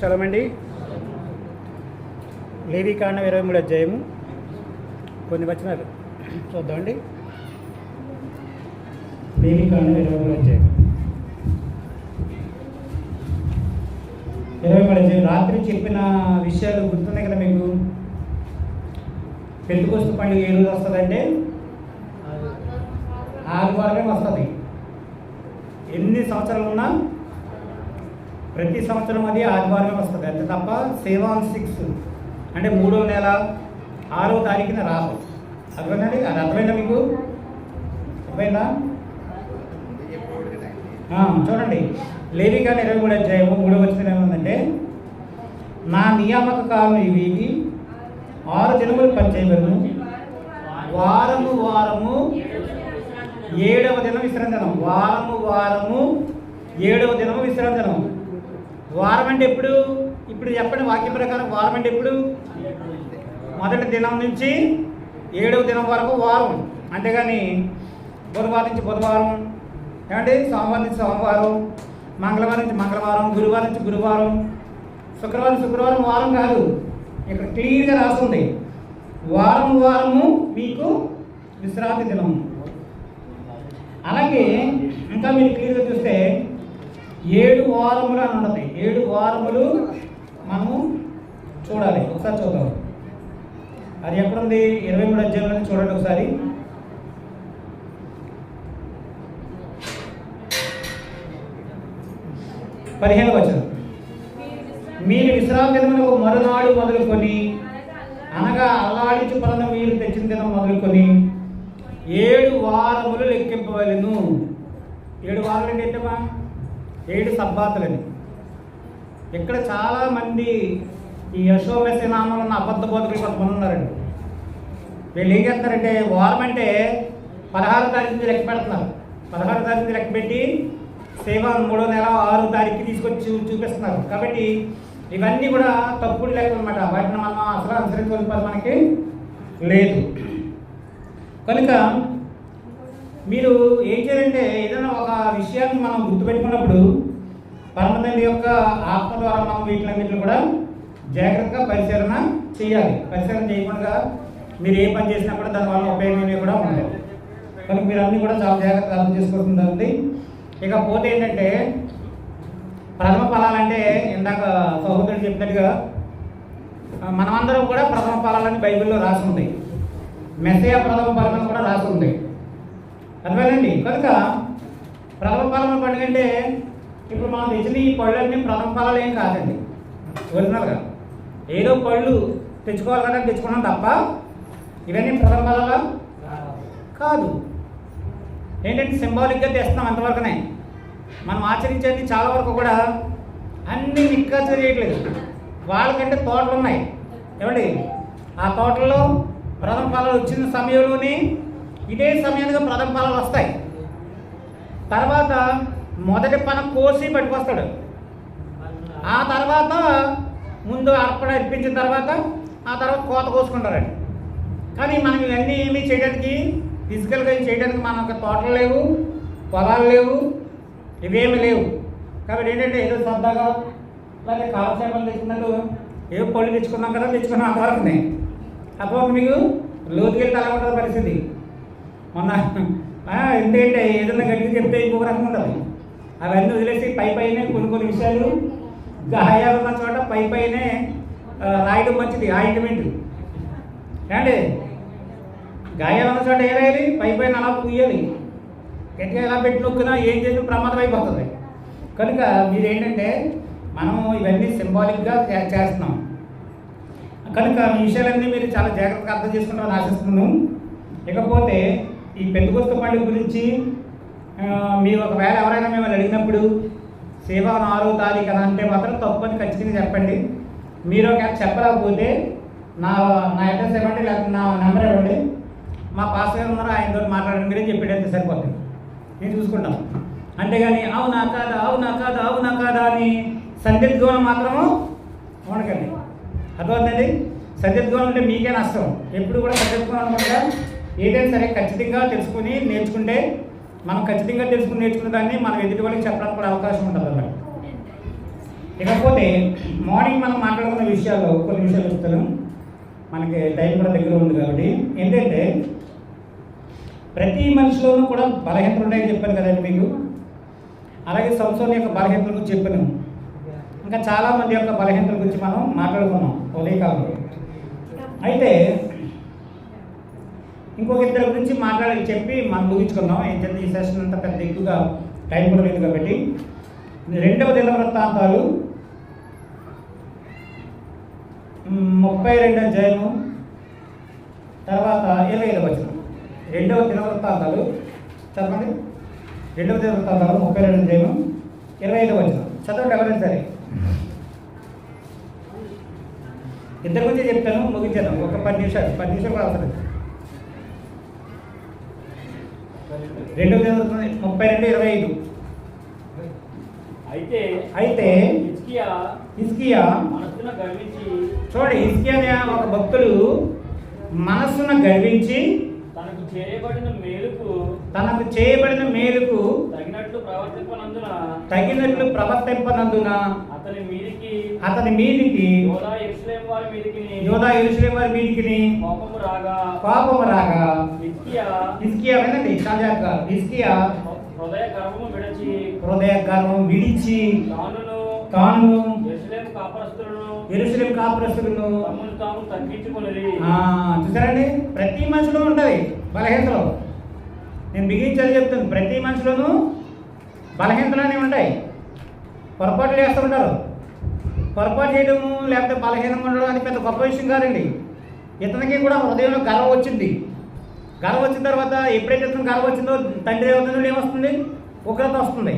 చదవండి. లేవీకాండం 23 అధ్యాయము కొన్ని వచనాలు చూద్దామండి. లేవీకాండం 23 అధ్యాయం 23 అధ్యాయం. రాత్రి చెప్పిన విషయాలు గుర్తున్నాయి కదా మీకు. పెంతెకొస్తు పండుగ ఏ రోజు వస్తుందంటే ఆదివారమే వస్తుంది. ఎన్ని సంవత్సరాలు ఉన్నా ప్రతి సంవత్సరం అది ఆదివారమే వస్తుంది. అంతే తప్ప 7/6 అంటే 3వ నెల 6వ తారీఖున రాదు. అర్థమైందండి? అది అర్థమైందా మీకు? అర్థమైందా? చూడండి, లేవీకాండం 23 అధ్యాయము 3వ వచనం ఏముందంటే, నా నియామక కాలం ఇవి 6 దినములు పనిచేయబడును, వారము 7వ దినం విశ్రాంతి దినం. వారము 7వ దినము విశ్రాంతి దినం. వారం అంటే ఎప్పుడు? ఇప్పుడు చెప్పండి, వాక్యం ప్రకారం వారం అంటే ఎప్పుడు? మొదటి దినం నుంచి 7వ దినం వరకు వారం. అంతేగాని బుధవారం నుంచి బుధవారం, ఏమంటే సోమవారం నుంచి సోమవారం, మంగళవారం నుంచి మంగళవారం, గురువారం నుంచి గురువారం, శుక్రవారం వారం కాదు. ఇక్కడ క్లియర్గా రాస్తుంది, వారము మీకు విశ్రాంతి దినం. అలాగే ఇంకా మీరు క్లియర్గా చూస్తే 7 వారములు అని ఉన్నది. 7 వారములు మనము చూడాలి. ఒకసారి చూద్దాం, అది ఎక్కడుంది? 23 అధ్యాయంలో చూడండి ఒకసారి. పదిహేను వచనం. మీరు విశ్రాంతి దినమునకు మరునాడు మొదలుకొని, అనగా అల్లాడించు పనులు మీరు తెచ్చిన దినం మొదలుకొని 7 వారములు లెక్కింపవలెను. 7 వారాలు అంటే ఏంటమ్మా? 7 సబ్బాతులని. ఇక్కడ చాలామంది ఈ యశోమెస్సి నామంలో ఉన్న అబద్ధ బోధకులు కొంతమంది ఉన్నారండి. వీళ్ళు ఏం చేస్తారంటే, వారం అంటే 16వ తారీఖు నుంచి లెక్క పెడుతున్నారు. 16వ తారీఖు నుంచి లెక్క పెట్టి సేవ 3వ నెల 6వ తారీఖుకి తీసుకొచ్చి చూపిస్తున్నారు. కాబట్టి ఇవన్నీ కూడా తప్పుడు లెక్కలు అనమాట. వాటిని మనం అసలు అనుసరించవలసి మనకి లేదు. కనుక మీరు ఏం చేయాలంటే, ఏదైనా ఒక విషయాన్ని మనం గుర్తుపెట్టుకున్నప్పుడు పరమతండ్రి యొక్క ఆత్మ ద్వారా మనం వీటిలన్నింటిని కూడా జాగ్రత్తగా పరిశీలన చేయాలి. పరిశీలన చేయకుండా మీరు ఏ పని చేసినా కూడా దానివల్ల ఉపయోగమే కూడా ఉంటాయి. కనుక మీరు అన్నీ కూడా చాలా జాగ్రత్తగా అర్థం చేసుకోవాల్సింది. ఇకపోతే ఏంటంటే, ప్రథమ ఫలాలంటే ఇందాక సహోదరుడు చెప్పినట్టుగా మనమందరం కూడా ప్రథమ ఫలాలని బైబిల్లో రాసి ఉంది. మెస్సయ ప్రథమ ఫలం కూడా రాసి ఉంది. అర్థమైందండి? కనుక ప్రథమ ఫలం పండుగ అంటే ఇప్పుడు మనం తెచ్చిన ఈ పళ్ళన్నీ ప్రథమ ఫలాలు ఏం కాదండి. ఒరిజినల్గా ఏదో పళ్ళు తెచ్చుకోవాలి కదా తెచ్చుకున్నాం తప్ప ఇవన్నీ ప్రథమ ఫలాలా కాదు. ఏంటంటే సింబాలిక్గా తెస్తున్నాం అంతవరకునే. మనం ఆచరించేది చాలా వరకు కూడా అన్నీ నిక్కచ్చు చేయట్లేదు. వాళ్ళకంటే తోటలు ఉన్నాయి. ఏమండి? ఆ తోటల్లో ప్రథమ ఫలాలు వచ్చిన సమయంలోనే ఇదే సమయానికి ప్రథమ ఫలాలు వస్తాయి. తర్వాత మొదటి పనం కోసి పట్టుకొస్తాడు. ఆ తర్వాత ముందు అర్పణ అర్పించిన తర్వాత ఆ తర్వాత కోత కోసుకుంటారండి. కానీ మనం ఇవన్నీ ఏమీ చేయడానికి, ఫిజికల్గా చేయడానికి మనకు తోటలు లేవు, పొలాలు లేవు, ఇవేమి లేవు. కాబట్టి ఏంటంటే ఏదో సరదాగా లేకపోతే కాలక్షేపాలు తెచ్చుకున్నట్టు ఏవో పళ్ళు తెచ్చుకున్నాం కదా, తెచ్చుకున్నాం అంతవరకునే. అప్పుడు మీకు లోతుకెళ్ళి అలా ఉంటుంది పరిస్థితి. మొన్న ఎందుకంటే ఏదైనా గట్టిగా చెప్తే ఇంకొక రకం ఉంటుంది. అవన్నీ వదిలేసి పైనే కొన్ని విషయాలు గాయాలు ఉన్న చోట పైనే రాయడం మంచిది. ఆయింట్మెంట్ ఏమండి? గాయాలు ఉన్న చోట ఏ రాయాలి? పైన అలా పూయాలి. గట్టిగా ఎలా పెట్టి నొక్కినా ఏం చేసి ప్రమాదం అయిపోతుంది. కనుక మీరేంటంటే మనం ఇవన్నీ సింబాలిక్గా చేస్తున్నాం. కనుక ఈ విషయాలన్నీ మీరు చాలా జాగ్రత్తగా అర్థం చేసుకుంటామని ఆశిస్తున్నాను. ఇకపోతే ఈ పెంతెకొస్తు పండుగ గురించి మీరు ఒకవేళ ఎవరైనా మిమ్మల్ని అడిగినప్పుడు సేవ 6వ తారీఖు అని అంటే మాత్రం తప్పని ఖచ్చితంగా చెప్పండి. మీరు ఒకవేళ చెప్పలేకపోతే నా అడ్రస్ ఇవ్వండి, లేకపోతే నా నెంబర్ ఇవ్వండి. మా పాస్టర్ గారు ఉన్నారు, ఆయనతో మాట్లాడండి. మీరేం చెప్పేటంటే సరిపోతుంది, నేను చూసుకుంటాను. అంతేగాని అవునా కాదా అని సందిగ్ధం మాత్రము ఉండకండి. అర్థమవుతుందండి? సందిగ్ధం అంటే మీకే నష్టం. ఎప్పుడు కూడా సందిగ్ధం అనకుండా ఏదైనా సరే ఖచ్చితంగా తెలుసుకుని నేర్చుకుంటే, మనం ఖచ్చితంగా తెలుసుకుని నేర్చుకునే దాన్ని మనం ఎదుటి వాళ్ళకి చెప్పడానికి కూడా అవకాశం ఉంటుంది అన్నమాట. ఇకపోతే మార్నింగ్ మనం మాట్లాడుకున్న విషయాల్లో కొన్ని విషయాలు చెప్తాను, మనకి టైం కూడా దగ్గర ఉంది కాబట్టి. ఏంటంటే ప్రతి మనిషిలోనూ కూడా బలహీనతలు ఉన్నాయని చెప్పాను కదండి మీకు. అలాగే సంసోను యొక్క బలహీనతల గురించి చెప్పాను. ఇంకా చాలామంది యొక్క బలహీనతల గురించి మనం మాట్లాడుకున్నాం ఉదయకాలంలో. అయితే ఇంకొక ఇద్దరి గురించి చెప్పి మనం ముగించుకుందాం. ఏంటంటే ఈ సెషన్ అంతా పెద్ద ఎక్కువగా టైం కూడా లేదు కాబట్టి. 2వ దినవృత్తాంతాలు 32వ అధ్యాయము తర్వాత 25వ వచనం. 2వ దినవృత్తాంతాలు చదవండి. 2వ దినవృత్తాంతాలు 32వ అధ్యాయము 25వ వచనం చదవండి ఎవరైనా సరే. ఇద్దరి గురించి చెప్తాను, ముగించేద్దాం. ఒక 10 నిమిషాలు కూడా అవసరం. 2వ దినవృత్తాంతం 32:25. అయితే హిజ్కియా చూడండి, హిజ్కియా అనే ఒక భక్తుడు మనస్సున గర్వించి తనకు చేయబడిన మేలుకు తగినట్లు ప్రవర్తింపనందున అతని మీదికి యోధా యెరూషలేము వారి మీదికి కోపము రాగా హిజ్కియా వినండి చాజాగా, హిజ్కియా హృదయ గర్వం విడిచి తాను యెరూషలేము కాపురస్తులను చూసారండి. ప్రతి మనిషిలో ఉంటుంది బలహీనతలు. నేను బిగించాలి చెప్తాను, ప్రతి మనిషిలోనూ బలహీనతలు అనేవి ఉంటాయి. పొరపాట్లు చేస్తూ ఉంటారు. పొరపాటు చేయడము లేకపోతే బలహీనంగా ఉండడం అని పెద్ద గొప్ప విషయం కాదండి. ఇతనికి కూడా హృదయంలో గర్వం వచ్చింది. గర్వం వచ్చిన తర్వాత ఎప్పుడైతే ఇతను గర్వం వచ్చిందో తండ్రి దేవత ఏమొస్తుంది? ఉగ్రత వస్తుంది.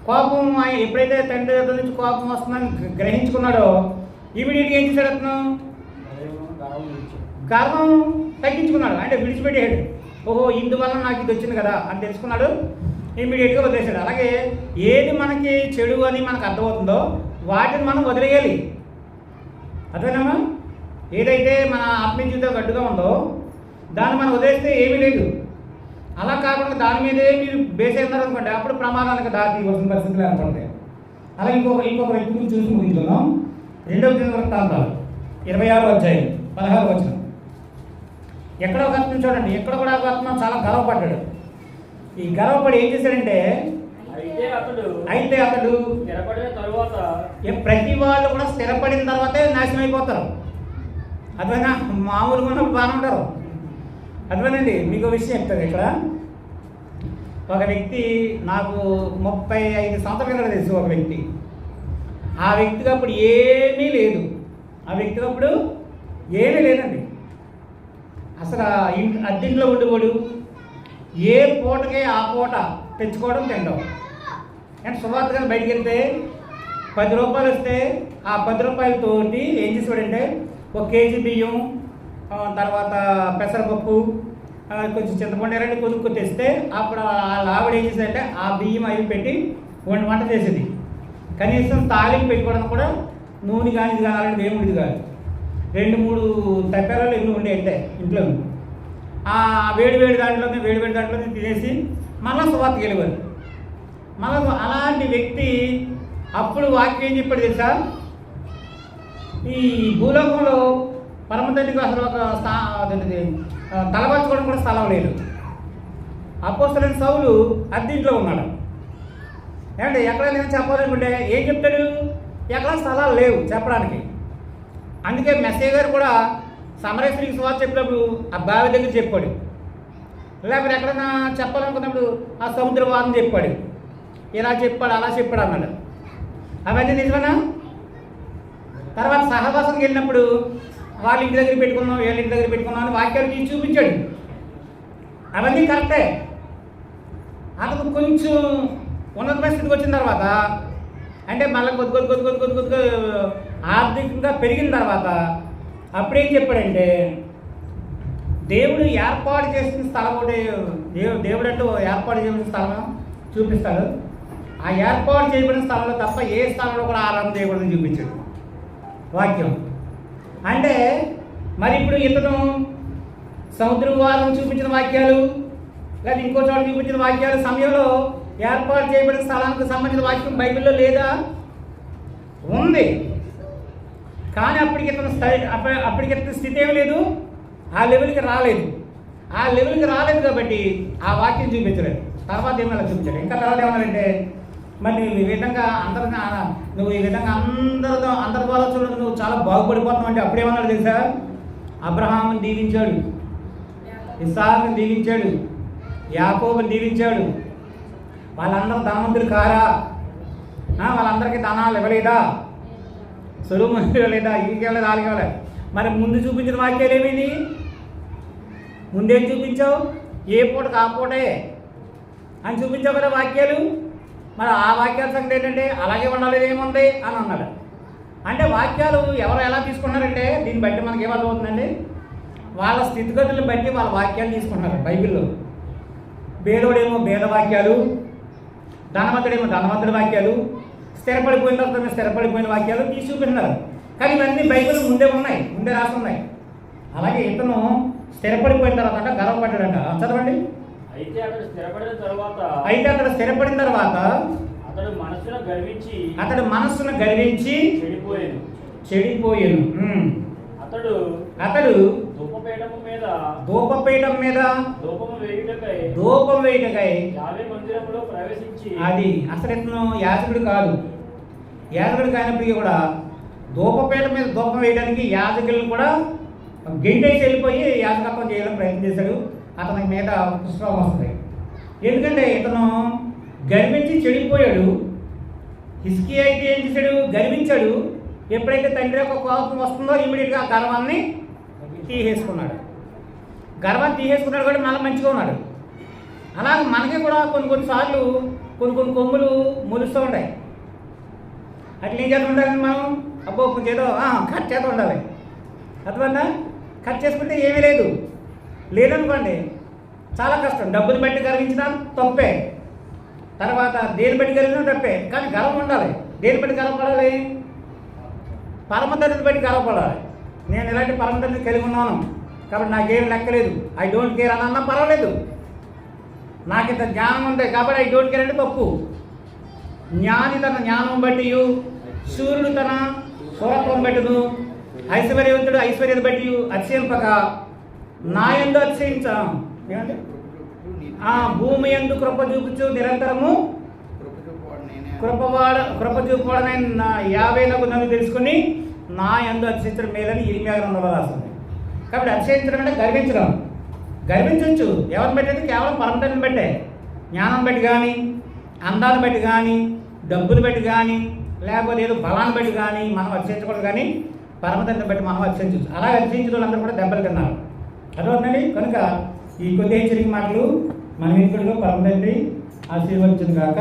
కోపం ఎప్పుడైతే తండ్రి దేవత నుంచి కోపం వస్తుందని గ్రహించుకున్నాడో ఇమీడియట్గా ఏం చేశాడు? అతను గర్వం తగ్గించుకున్నాడు, అంటే విడిచిపెట్టేయాడు. ఓహో, ఇందువల్ల నాకు ఇది వచ్చింది కదా అని తెలుసుకున్నాడు, ఇమీడియట్గా వదిలేశాడు. అలాగే ఏది మనకి చెడు అని మనకు అర్థమవుతుందో వాటిని మనం వదిలేయాలి. అర్థమేనమ్మా? ఏదైతే మన ఆత్మీయ జీవితం గడ్డుగా ఉందో దాన్ని మనం వదిలేస్తే ఏమీ లేదు. అలా కాకుండా దాని మీదే మీరు బేసేస్తున్నారు అనుకోండి, అప్పుడు ప్రమాదానికి దాటి వస్తున్న పరిస్థితులు ఏర్పడతాయి. అలా ఇంకొక వ్యక్తి గురించి చూసి ముగించుకున్నాం. 2వ దినవృత్తాంతాలు 26వ అధ్యాయం 16వ వచనం. ఎక్కడో ఒక ఆత్మ చూడండి, ఎక్కడ కూడా ఒక ఆత్మ చాలా గర్వపడ్డాడు. ఈ గర్వపడి ఏం చేశాడంటే అయితే అతడు ప్రతి వాళ్ళు కూడా స్థిరపడిన తర్వాతే నాశనం అయిపోతారు. అదేనా? మామూలుగా ఉన్నప్పుడు బాగానే ఉంటారు. అదేనండి. మీకు విషయం చెప్తాను. ఇక్కడ ఒక వ్యక్తి నాకు 35 సంవత్సరాల కింద తెలుసు. ఒక వ్యక్తి, ఆ వ్యక్తికి అప్పుడు ఏమీ లేదు. లేదండి. అసలు అద్దెంట్లో ఉండిపోడు, ఏ పూటకే ఆ పూట తెచ్చుకోవడం తినడం. అంటే సువార్తగా బయటికి వెళ్తే 10 రూపాయలు వస్తే ఆ 10 రూపాయలతోటి ఏం చేసేవాడంటే 1 కేజీ బియ్యం, తర్వాత పెసరపప్పు, కొంచెం చింతపండు ఎరండి కొనుక్కొని తెస్తే అప్పుడు ఆవిడ ఏం చేసేదంటే ఆ బియ్యం అవి పెట్టి వంట చేసేది. కనీసం తాలింపు పెట్టుకోవడానికి కూడా నూనె కానీ ఇది కానీ అలాంటిది ఏమి ఉండేది కాదు. 2-3 తప్పారాలు ఎన్ని ఉండే అంటే ఇంట్లో ఆ వేడి దాంట్లోనే తినేసి మళ్ళీ సువార్తకి వెళ్ళేవారు. మళ్ళీ అలాంటి వ్యక్తి అప్పుడు వాక్యం ఏం చెప్పాడు తెలుసా? ఈ భూలోకంలో పరమతండ్రికి అసలు ఒక తలపరచుకోవడం కూడా స్థలం లేదు. అపోస్తలుడైన సౌలు అద్దెంట్లో ఉన్నాడు. ఏమంటే ఎక్కడ నేను చెప్పాలనుకుంటే ఏం చెప్తాడు? ఎక్కడ స్థలాలు లేవు చెప్పడానికి. అందుకే మెస్సయ్య గారు కూడా సమరయ స్త్రీకి సువార్త చెప్పినప్పుడు ఆ బావి దగ్గర చెప్పాడు. లేకపోతే ఎక్కడైనా చెప్పాలనుకున్నప్పుడు ఆ సముద్ర వాదం చెప్పాడు. ఇలా చెప్పాడు, అలా చెప్పాడు అన్నాడు. అవన్నీ నిజమేనా? తర్వాత సహవాసంకి వెళ్ళినప్పుడు వాళ్ళ ఇంటి దగ్గర పెట్టుకున్నాం, వీళ్ళ ఇంటి దగ్గర పెట్టుకున్నాం అని వాక్యాలు తీసి చూపించాడు. అవన్నీ కరెక్టే. అతను కొంచెం ఉన్నత పరిస్థితికి వచ్చిన తర్వాత, అంటే మళ్ళీ కొద్దిగా ఆర్థికంగా పెరిగిన తర్వాత అప్పుడేం చెప్పాడంటే, దేవుడు ఏర్పాటు చేసిన స్థలం ఒకటి, దేవుడు అంటూ ఏర్పాటు చేసిన స్థలం చూపిస్తాడు. ఆ ఏర్పాటు చేయబడిన స్థలంలో తప్ప ఏ స్థలంలో కూడా ఆరాధన చేయకూడదని చూపించాడు వాక్యం. అంటే మరి ఇప్పుడు ఇతను సముద్రం వారం చూపించిన వాక్యాలు లేదా ఇంకో చోట చూపించిన వాక్యాలు సమయంలో ఏర్పాటు చేయబడిన స్థలానికి సంబంధించిన వాక్యం బైబిల్లో లేదా? ఉంది. కానీ అప్పటికి ఇతని స్థితి ఏమి లేదు, ఆ లెవెల్కి రాలేదు. ఆ లెవెల్కి రాలేదు కాబట్టి ఆ వాక్యం చూపించలేదు. తర్వాత ఏమైనా చూపించాడు. ఇంకా తర్వాత ఏమన్నారంటే, మరి నువ్వు ఈ విధంగా అందరి ద్వారా చూడడం నువ్వు చాలా బాగుపడిపోతున్నావు అంటే అప్పుడేమన్నాడు తెలుసా? అబ్రహాముని దీవించాడు, ఇస్సాకుని దీవించాడు, యాకోబుని దీవించాడు. వాళ్ళందరూ ధనవంతులు కారా? వాళ్ళందరికీ ధనాలు ఇవ్వలేదా? సొలొమోను ఇవ్వలేదా? ఇవ్వలేదు, వాళ్ళకి ఇవ్వలేదు. మరి ముందు చూపించిన వాక్యాలు ఏమైంది? ముందేం చూపించావు? ఏ పూటకు ఆ పూటే అని చూపించావు కదా వాక్యాలు. మరి ఆ వాక్యాల సంగతి ఏంటంటే అలాగే ఉండాలి, ఏముంది అని అన్నాడు. అంటే వాక్యాలు ఎవరు ఎలా తీసుకున్నారంటే దీన్ని బట్టి మనకి ఏమర్థమవుతుందండి? వాళ్ళ స్థితిగతులను బట్టి వాళ్ళ వాక్యాలు తీసుకుంటున్నారు. బైబిల్లో భేదోడేమో భేద వాక్యాలు, ధనవంతుడేమో ధనవంతుడి వాక్యాలు, స్థిరపడిపోయిన తర్వాత స్థిరపడిపోయిన వాక్యాలు తీసి చూపిస్తున్నారు. కానీ ఇవన్నీ బైబిల్ ముందే ఉన్నాయి, ముందే రాసి ఉన్నాయి. అలాగే ఇతను స్థిరపడిపోయిన తర్వాత గర్వపడ్డాడంట. చదవండి. అయితే అతడు స్థిరపడిన తర్వాత అతడు మనస్సును గర్వించి చెడిపోయాను. అతడు ధూపపీఠం మీద ధూపం వేయుటకై మందిరంలో ప్రవేశించి, అది అసలు ఇతను యాజకుడు కాదు. యాజకుడు కానప్పటికీ కూడా ధూపపీఠం మీద ధూపం వేయడానికి యాజకులను కూడా గెంటేసి వెళ్ళిపోయి యాజకత్వం చేయాలని ప్రయత్నం చేశాడు. అతని మీద పుష్పం వస్తుంది. ఎందుకంటే ఇతను గర్వించి చెడిపోయాడు. హిజ్కియా అయితే ఏం చేశాడు? గర్వించాడు. ఎప్పుడైతే తండ్రి యొక్క కోపం వస్తుందో ఇమీడియట్గా ఆ గర్వాన్ని తీసేసుకున్నాడు. గర్వాన్ని తీసేసుకున్నాడు కూడా మళ్ళీ మంచిగా ఉన్నాడు. అలాగే మనకి కూడా కొన్నిసార్లు కొన్ని కొమ్ములు మొలుస్తూ ఉంటాయి. అట్లా ఏం చేస్తూ ఉండాలి మనం? అబ్బో ఏదో కట్ చేస్తూ ఉండాలి. అర్థమన్నా? కట్ చేసుకుంటే ఏమీ లేదనుకోండి చాలా కష్టం. డబ్బుని బట్టి గర్వించినా తప్పే, తర్వాత దేని బట్టి గర్వించినా తప్పే. కానీ గర్వం ఉండాలి. దేని బట్టి గర్వపడాలి? పరమతండ్రిని బట్టి గర్వపడాలి. నేను ఇలాంటి పరమతండ్రిని కలిగి ఉన్నాను కాబట్టి నాకేం లెక్కలేదు, ఐ డోంట్ కేర్ అని అన్నా పర్వాలేదు. నాకు ఇంత జ్ఞానం ఉంది కాబట్టి ఐ డోంట్ కేర్ అంటే తప్పు. జ్ఞాని తన జ్ఞానం బట్టి, సూర్యుడు తన సూరత్వం బట్టును, ఐశ్వర్యవంతుడు ఐశ్వర్యం బట్టి అతిశయింపక నా యందు అతిశయించాం. ఏమంటే భూమి యందు కృప చూపుచు నిరంతరము కృప చూపువాడనైన 50 నన్ను తెలుసుకుని నా యందు అతిశయించడం మేలని ఇర్మియా గ్రంథంలో రాస్తుంది. కాబట్టి అతిశయించడం అంటే గర్వించవచ్చు. ఎవరిని బట్టి? కేవలం పరమతండ్రిని బట్టే. జ్ఞానం బట్టి కానీ, అందాన్ని బట్టి కానీ, డబ్బుని బట్టి కానీ, లేకపోతే ఏదో బలాన్ని బట్టి కానీ మనం అతిశయించకూడదు. కానీ పరమతండ్రిని బట్టి మనం అతిశయించవచ్చు. అలా అతిశయించిన వాళ్ళందరూ కూడా దెబ్బలు తిన్నారు. అర్థమవుతుందండి? కనుక ఈ కొద్ది హెచ్చరిక మాటలు మన ఇంట్లో పరమతండ్రి ఆశీర్వదించును గాక.